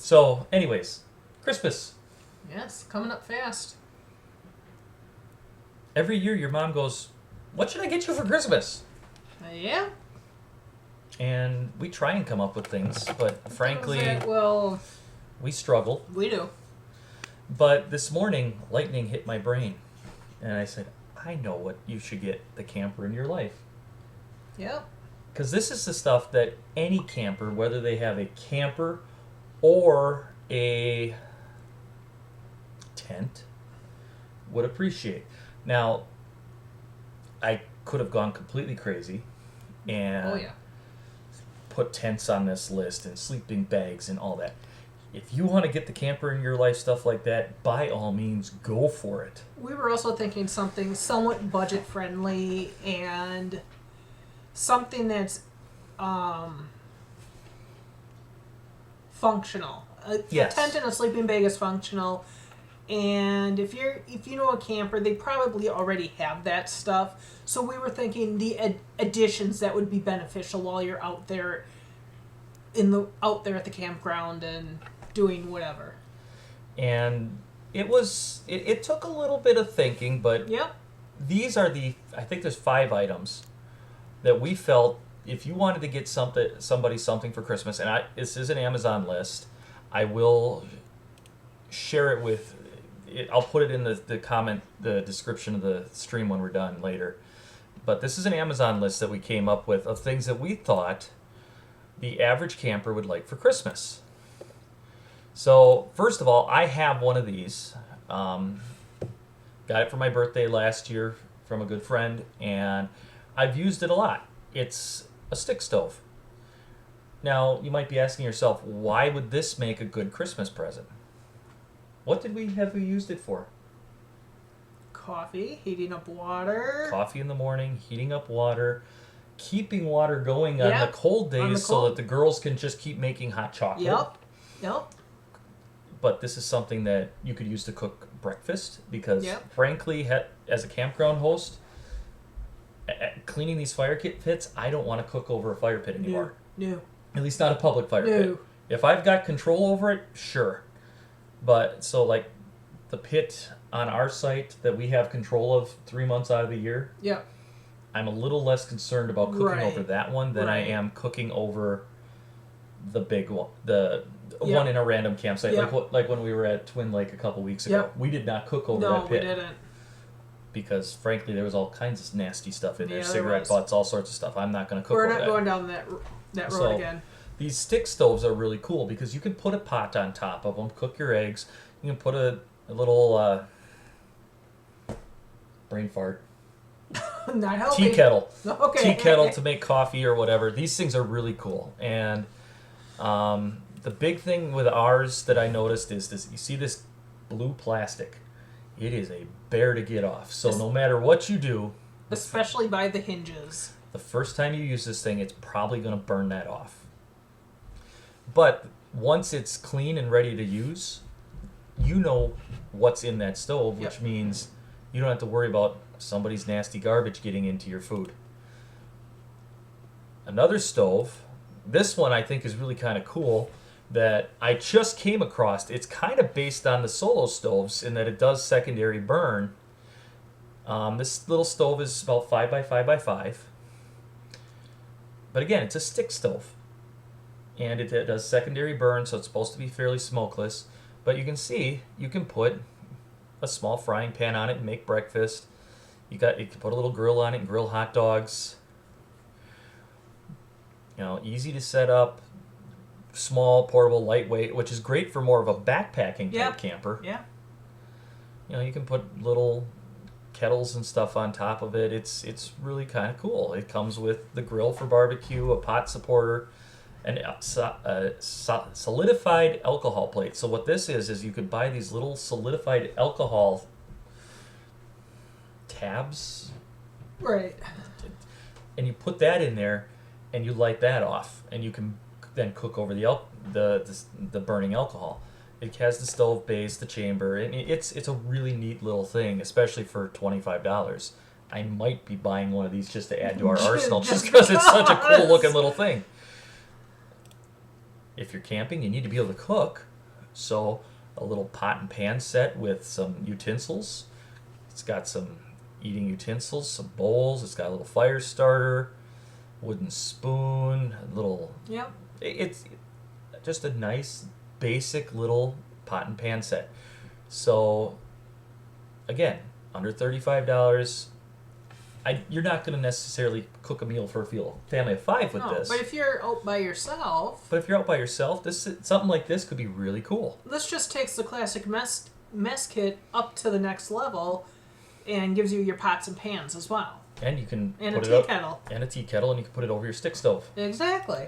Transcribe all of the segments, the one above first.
So, anyways, Christmas. Yes, coming up fast. Every year your mom goes, "What should I get you for Christmas?" Yeah. And we try and come up with things, but frankly, Well, we struggle. we do. But this morning, lightning hit my brain. And I said, I know what you should get the camper in your life. Yep. Because this is the stuff that any camper, whether they have a camper or a tent, would appreciate. Now, I could have gone completely crazy and put tents on this list and sleeping bags and all that. If you want to get the camper in your life, stuff like that, by all means, go for it. We were also thinking something somewhat budget friendly and something that's functional. Yes. A tent and a sleeping bag is functional, and if you know a camper, they probably already have that stuff. So we were thinking the additions that would be beneficial while you're out there at the campground and doing whatever. And it took a little bit of thinking, but these are I think there's 5 items that we felt if you wanted to get somebody something for Christmas, and this is an Amazon list. I will share it with. I'll put it in the description of the stream when we're done later. But this is an Amazon list that we came up with of things that we thought the average camper would like for Christmas. So, first of all, I have one of these. Got it for my birthday last year from a good friend, and I've used it a lot. It's a stick stove. Now, you might be asking yourself, why would this make a good Christmas present? What have we used it for? Coffee, heating up water. Coffee in the morning, heating up water, keeping water going on the cold days so that the girls can just keep making hot chocolate. Yep. But this is something that you could use to cook breakfast because, frankly, as a campground host, cleaning these fire pits, I don't want to cook over a fire pit anymore. No. At least not a public fire pit. If I've got control over it, sure. But, so, like, the pit on our site that we have control of 3 months out of the year, I'm a little less concerned about cooking over that one than I am cooking over the big one, the one in a random campsite, like when we were at Twin Lake a couple weeks ago. We did not cook over that pit. No, we didn't. Because, frankly, there was all kinds of nasty stuff in there. Cigarette butts, all sorts of stuff. I'm not going to cook over that. We're not going down that road again. These stick stoves are really cool because you can put a pot on top of them, cook your eggs. You can put a little brain fart. Not helping. Tea kettle. Okay. Tea kettle to make coffee or whatever. These things are really cool. And the big thing with ours that I noticed is this. You see this blue plastic. It is a bear to get off. So no matter what you do... Especially by the hinges. The first time you use this thing, it's probably going to burn that off. But once it's clean and ready to use, you know what's in that stove, which means you don't have to worry about somebody's nasty garbage getting into your food. Another stove, this one I think is really kind of cool, that I just came across. It's kind of based on the Solo stoves in that it does secondary burn. This little stove is about 5 by 5 by 5. But again, it's a stick stove. And it does secondary burn, so it's supposed to be fairly smokeless. But you can see, you can put a small frying pan on it and make breakfast. You can put a little grill on it and grill hot dogs. Easy to set up. Small, portable, lightweight, which is great for more of a backpacking type camper. Yeah. You can put little kettles and stuff on top of it. It's really kind of cool. It comes with the grill for barbecue, a pot supporter, and a solidified alcohol plate. So what this is you could buy these little solidified alcohol tabs. Right. And you put that in there, and you light that off, and you can then cook over the burning alcohol. It has the stove base, the chamber. I mean, it's a really neat little thing, especially for $25. I might be buying one of these just to add to our arsenal, just because it's such a cool looking little thing. If you're camping, you need to be able to cook. So a little pot and pan set with some utensils. It's got some eating utensils, some bowls. It's got a little fire starter, wooden spoon, a little... Yep. It's just a nice, basic little pot and pan set. So, again, under $35, you're not going to necessarily cook a meal for a family of 5 with this. But if you're out by yourself... something like this could be really cool. This just takes the classic mess kit up to the next level and gives you your pots and pans as well. And you can and put a it tea kettle. And a tea kettle, and you can put it over your stick stove. Exactly.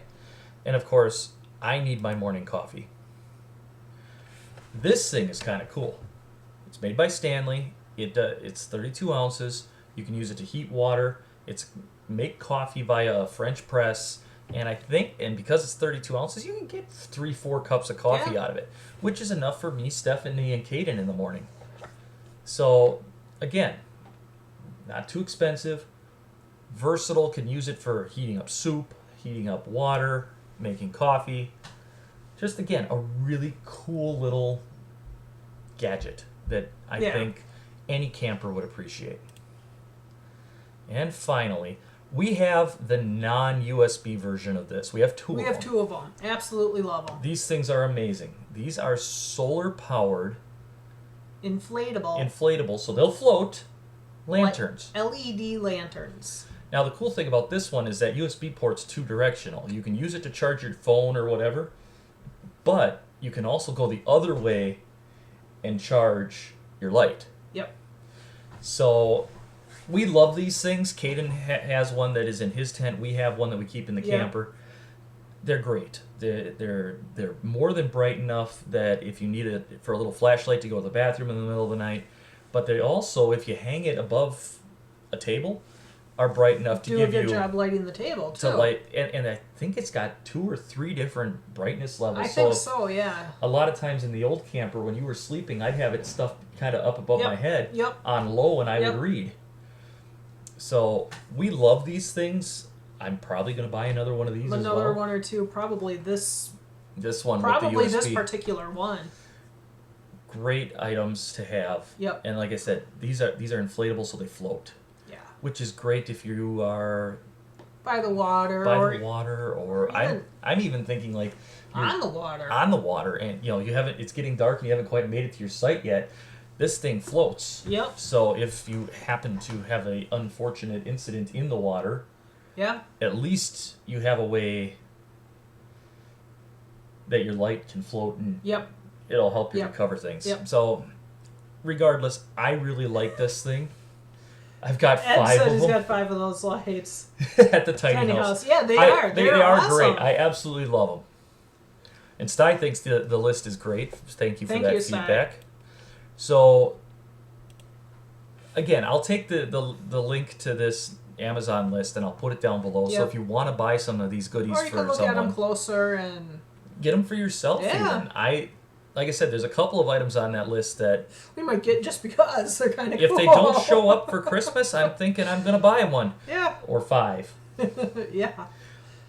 And of course, I need my morning coffee. This thing is kind of cool. It's made by Stanley. It's 32 ounces. You can use it to heat water. It's make coffee via a French press. And I think, and because it's 32 ounces, you can get 3-4 cups of coffee out of it, which is enough for me, Stephanie, and Kaden in the morning. So, again, not too expensive, versatile, can use it for heating up soup, heating up water, making coffee. Just, again, a really cool little gadget that I think any camper would appreciate. And finally, we have the non-USB version of this. We have two of them. We have 2 of them. Absolutely love them. These things are amazing. These are solar-powered, inflatable, so they'll float, lanterns. LED lanterns. Now, the cool thing about this one is that USB port's 2-directional. You can use it to charge your phone or whatever, but you can also go the other way and charge your light. Yep. So, we love these things. Caden has one that is in his tent. We have one that we keep in the camper. They're great. They're more than bright enough that if you need it for a little flashlight to go to the bathroom in the middle of the night, but they also, if you hang it above a table, are bright enough to give you... Do a good job lighting the table, too. To light, and I think it's got 2 or 3 different brightness levels. I think so, yeah. A lot of times in the old camper, when you were sleeping, I'd have it stuffed kind of up above my head on low, and I would read. So, we love these things. I'm probably going to buy another one of these as well. Another one or two, probably this one probably with the USB. This particular one. Great items to have. Yep. And like I said, these are inflatable, so they float. Yeah. Which is great if you are by the water, or I'm even thinking like on the water. On the water, and you haven't. It's getting dark, and you haven't quite made it to your site yet. This thing floats. Yep. So if you happen to have an unfortunate incident in the water, at least you have a way that your light can float, and it'll help you recover things. Yep. So regardless, I really like this thing. I've got 5 of them. He's got 5 of those lights at the tiny house. Yeah, they are. They are awesome. great. I absolutely love them. And Sty thinks the list is great. Thank you for that feedback. Sty. So, again, I'll take the link to this Amazon list and I'll put it down below. So if you want to buy some of these goodies for someone, or you can look at them closer and get them for yourself. Even like I said, there's a couple of items on that list that we might get just because they're kind of cool. If they don't show up for Christmas, I'm thinking I'm going to buy one. Yeah. Or 5. Yeah.